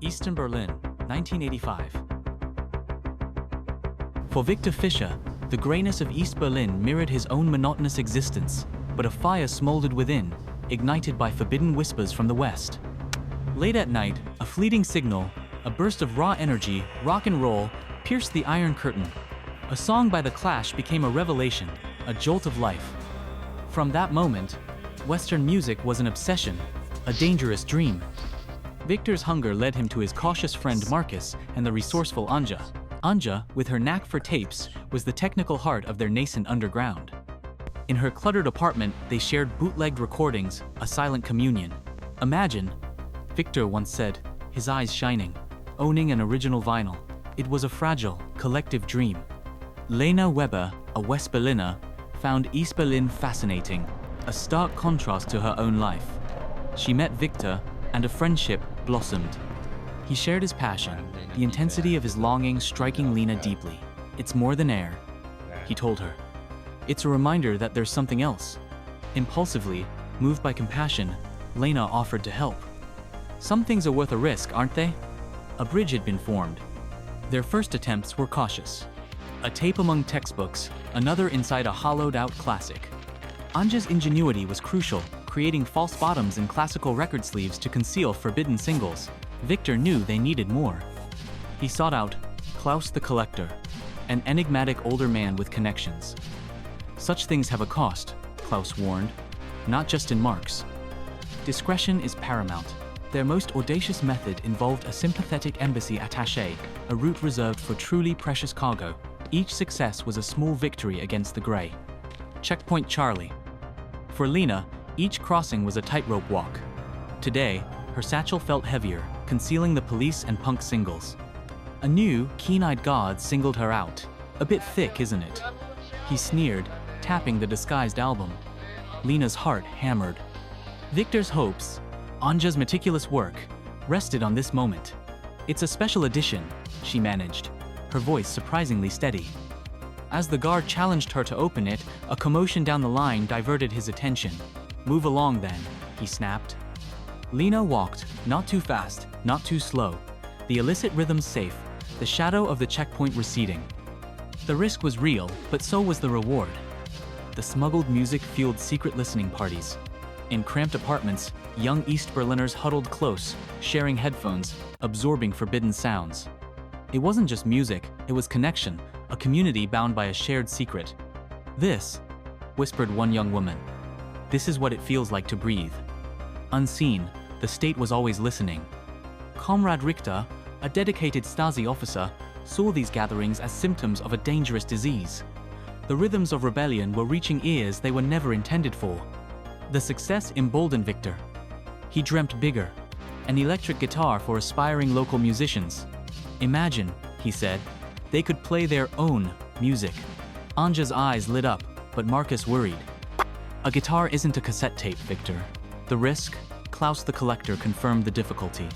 Eastern Berlin, 1985. For Victor Fischer, the grayness of East Berlin mirrored his own monotonous existence, but a fire smoldered within, ignited by forbidden whispers from the west. Late at night, a fleeting signal, a burst of raw energy, rock and roll, pierced the Iron Curtain. A song by The Clash became a revelation, a jolt of life. From that moment, Western music was an obsession, a dangerous dream. Victor's hunger led him to his cautious friend Marcus and the resourceful Anja. Anja, with her knack for tapes, was the technical heart of their nascent underground. In her cluttered apartment, they shared bootlegged recordings, a silent communion. Imagine, Victor once said, his eyes shining, owning an original vinyl. It was a fragile, collective dream. Lena Weber, a West Berliner, found East Berlin fascinating, a stark contrast to her own life. She met Victor, and a friendship blossomed. He shared his passion, the intensity of his longing striking Lena deeply. "It's more than air," he told her. "It's a reminder that there's something else." Impulsively, moved by compassion, Lena offered to help. "Some things are worth a risk, aren't they?" A bridge had been formed. Their first attempts were cautious. A tape among textbooks, another inside a hollowed-out classic. Anja's ingenuity was crucial, creating false bottoms and classical record sleeves to conceal forbidden singles. Victor knew they needed more. He sought out Klaus the Collector, an enigmatic older man with connections. "Such things have a cost," Klaus warned, "not just in marks." Discretion is paramount. Their most audacious method involved a sympathetic embassy attaché, a route reserved for truly precious cargo. Each success was a small victory against the Grey. Checkpoint Charlie. For Lena, each crossing was a tightrope walk. Today, her satchel felt heavier, concealing the police and punk singles. A new, keen-eyed guard singled her out. "A bit thick, isn't it?" He sneered, tapping the disguised album. Lena's heart hammered. Victor's hopes, Anja's meticulous work, rested on this moment. "It's a special edition," she managed, her voice surprisingly steady. As the guard challenged her to open it, a commotion down the line diverted his attention. "Move along then," he snapped. Lena walked, not too fast, not too slow, the illicit rhythms safe, the shadow of the checkpoint receding. The risk was real, but so was the reward. The smuggled music fueled secret listening parties. In cramped apartments, young East Berliners huddled close, sharing headphones, absorbing forbidden sounds. It wasn't just music, it was connection, a community bound by a shared secret. "This," whispered one young woman, "this is what it feels like to breathe." Unseen, the state was always listening. Comrade Richter, a dedicated Stasi officer, saw these gatherings as symptoms of a dangerous disease. The rhythms of rebellion were reaching ears they were never intended for. The success emboldened Victor. He dreamt bigger, an electric guitar for aspiring local musicians. "Imagine," he said, "they could play their own music." Anja's eyes lit up, but Marcus worried. "A guitar isn't a cassette tape, Victor. The risk?" Klaus the Collector confirmed the difficulty.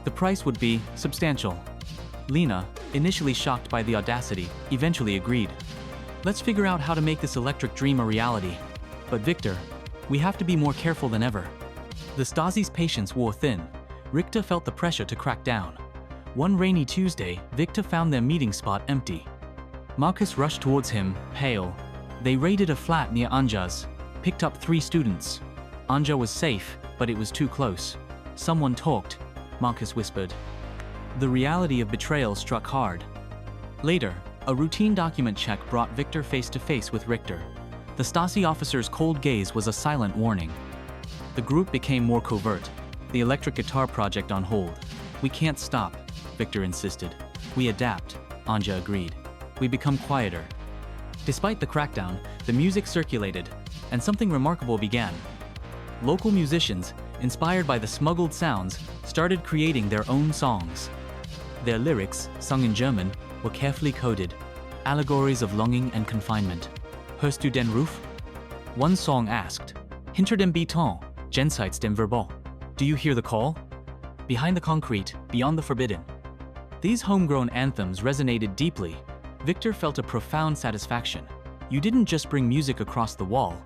"The price would be substantial." Lena, initially shocked by the audacity, eventually agreed. "Let's figure out how to make this electric dream a reality. But Victor, we have to be more careful than ever." The Stasi's patience wore thin. Richter felt the pressure to crack down. One rainy Tuesday, Victor found their meeting spot empty. Marcus rushed towards him, pale. They raided a flat near Anja's, picked up 3 students. Anja was safe, but it was too close. "Someone talked," Marcus whispered. The reality of betrayal struck hard. Later, a routine document check brought Victor face to face with Richter. The Stasi officer's cold gaze was a silent warning. The group became more covert, the electric guitar project on hold. "We can't stop," Victor insisted. "We adapt," Anja agreed. "We become quieter." Despite the crackdown, the music circulated, and something remarkable began. Local musicians, inspired by the smuggled sounds, started creating their own songs. Their lyrics, sung in German, were carefully coded, allegories of longing and confinement. "Hörst du den Ruf?" One song asked. "Hinter dem Beton, jenseits dem Verbot." "Do you hear the call?" Behind the concrete, beyond the forbidden. These homegrown anthems resonated deeply. Victor felt a profound satisfaction. "You didn't just bring music across the wall,"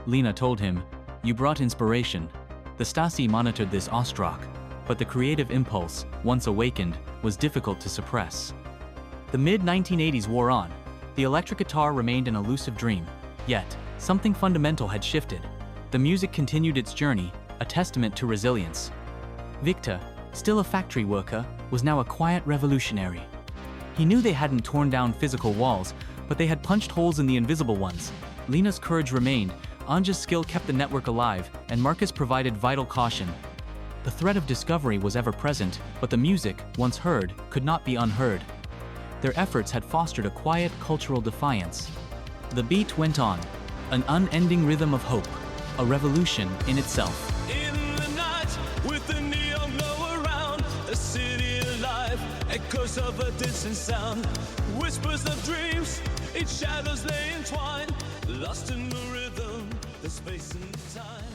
Lena told him. "You brought inspiration." The Stasi monitored this awestruck. but the creative impulse, once awakened, was difficult to suppress. The mid-1980s wore on. The electric guitar remained an elusive dream. Yet, something fundamental had shifted. The music continued its journey, a testament to resilience. Victor, still a factory worker, was now a quiet revolutionary. He knew they hadn't torn down physical walls, but they had punched holes in the invisible ones. Lena's courage remained, Anja's skill kept the network alive, and Marcus provided vital caution. The threat of discovery was ever present, but the music, once heard, could not be unheard. Their efforts had fostered a quiet cultural defiance. The beat went on, an unending rhythm of hope, a revolution in itself. In the night, with the neon glow around, a city alive, echoes of a distant sound, whispers of dreams, its shadows lay entwined, lost in the rhythm, the space and time.